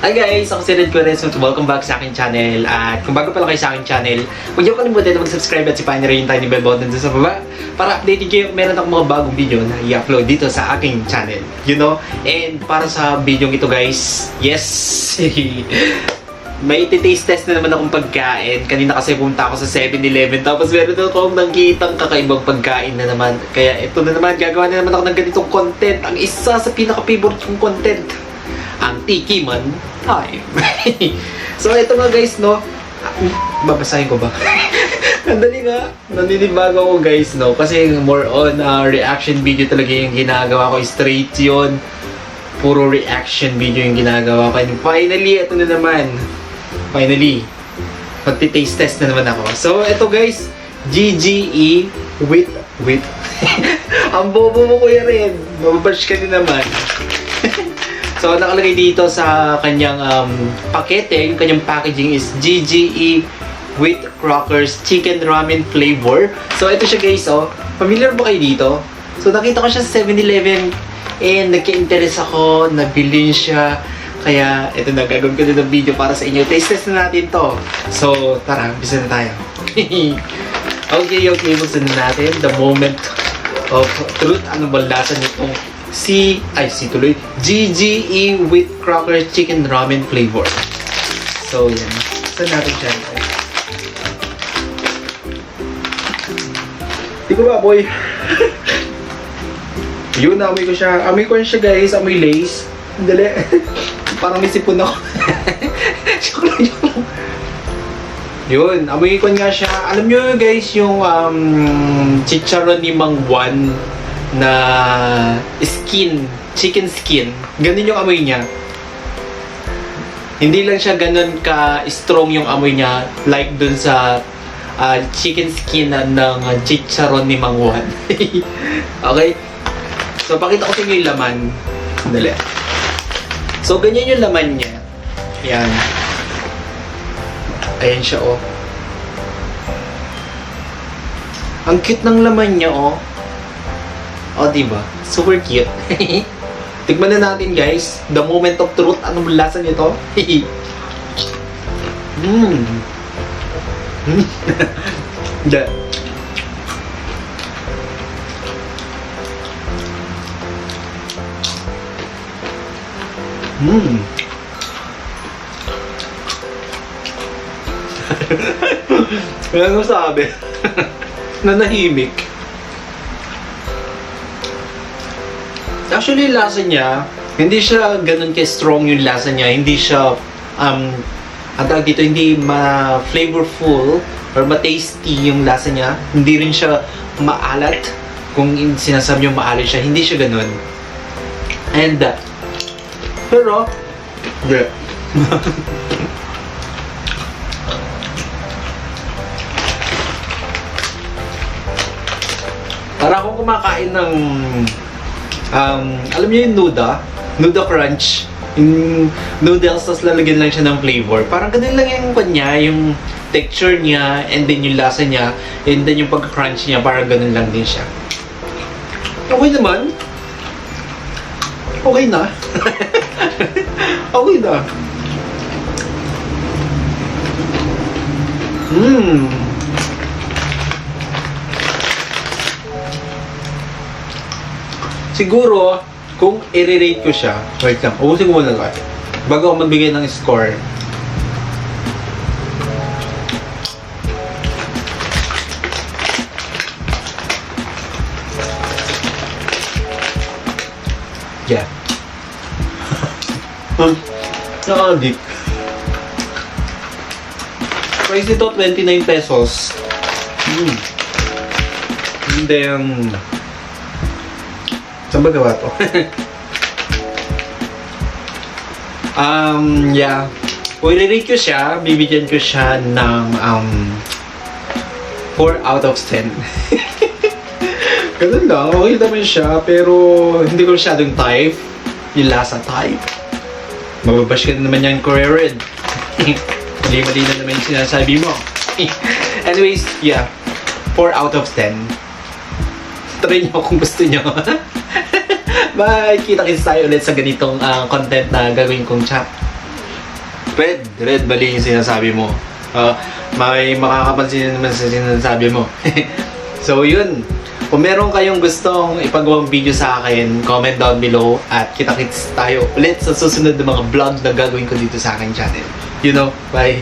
Hi guys! Ako si Red Quires. Welcome back sa aking channel. At kung bago pa lang kayo sa aking channel, huwag niyo kalimutan na mag-subscribe at sipahin na rin yung tiny bell button dun sa baba para updated kayo. Meron akong mga bagong video na i-upload dito sa aking channel. You know? And para sa video ito guys, yes! May taste test na naman akong pagkain. Kanina kasi pumunta ako sa 7-Eleven. Tapos meron akong nakitang kakaibang pagkain na naman. Kaya ito na naman, gagawa na naman ako ng ganitong content. Ang isa sa pinaka-favorite kong content, ang Tikiman Time. So ito nga guys, no? Babasahin ko ba? Andali nga, naninibago ako guys, no? Kasi more on reaction video talaga yung ginagawa ko. Straight yun. Puro reaction video yung ginagawa ko. And finally, ito na naman. Finally, magti-taste test na naman ako. So ito guys, GGE with ang bobo mo kuya rin. Mababash ka din naman. So, nakalagay dito sa kanyang pakete, yung kanyang packaging is GGE with Crockers Chicken Ramen Flavor. So, ito siya guys, oh. Familiar ba kayo dito? So, nakita ko siya sa 7-Eleven and nagka-interest ako, nabili siya. Kaya, ito na, gagawin ko din ng video para sa inyo. Taste test na natin to. So, tara, bisa na tayo. Okay, buksan na natin. The moment of truth. Ano ba lasa nitong GGE with Crocker Chicken Ramen Flavor. So, yan. Saan natin siya? Di ko ba, boy? Yun, amoy ko siya. Amoy ko siya, guys. Amoy lace. Dali. Parang may sipon ako. Joke lang. Yun, amoy ko nga siya. Alam nyo, guys, yung chicharon ni Mang Juan na skin, chicken skin. Ganun yung amoy niya. Hindi lang siya ganun ka-strong yung amoy niya like dun sa chicken skin ng chicharon ni Mang Juan. Okay? So, pakita ko sa inyo yung laman. Dali. So, ganyan yung laman niya. Yan. Ayan siya, oh. Ang cute ng laman niya, oh. Oh, diba? Super cute. Tikman na natin, guys. The moment of truth. Anong lasa nito? Da. Ano sabi? Nanahimik. Actually, yung lasa niya, hindi siya ganun ka-strong yung lasa niya. Hindi siya, ang tawag dito, hindi ma-flavorful or ma-tasty yung lasa niya. Hindi rin siya maalat. Kung sinasabi yung maalat siya, hindi siya ganun. And, pero, para akong kumakain ng alam niyo yung Nuda Crunch, yung noodles, tapos lalagyan lang siya ng flavor. Parang ganun lang yung kanya, yung texture niya, and then yung lasa niya, and then yung pagka-crunch niya, parang ganun lang din siya. Okay naman. Okay na. Okay na. Siguro, kung i-rate ko siya, wait lang, ubusin ko muna lang bago ako magbigay ng score. Yeah. Naka-addict. Price nito, 29 pesos. And then, saan ba gawa to? Yeah. Kung i-rate ko siya, bibigyan ko siya ng 4 out of 10. Ganun lang, okay naman siya, pero hindi ko masyadong type. Yung lasa type. Mababash ka na naman yan, Korea Red. Mali-mali na naman yung sinasabi mo. Anyways, yeah. 4 out of 10. Try nyo kung gusto nyo. Bye! Kita-kits tayo ulit sa ganitong content na gagawin kong chat. Red, mali yung sinasabi mo. May makakapansin naman sa sinasabi mo. So yun, kung meron kayong gustong ipagawang video sa akin, comment down below at kita-kits tayo ulit sa susunod na mga vlog na gagawin ko dito sa aking channel. You know, bye!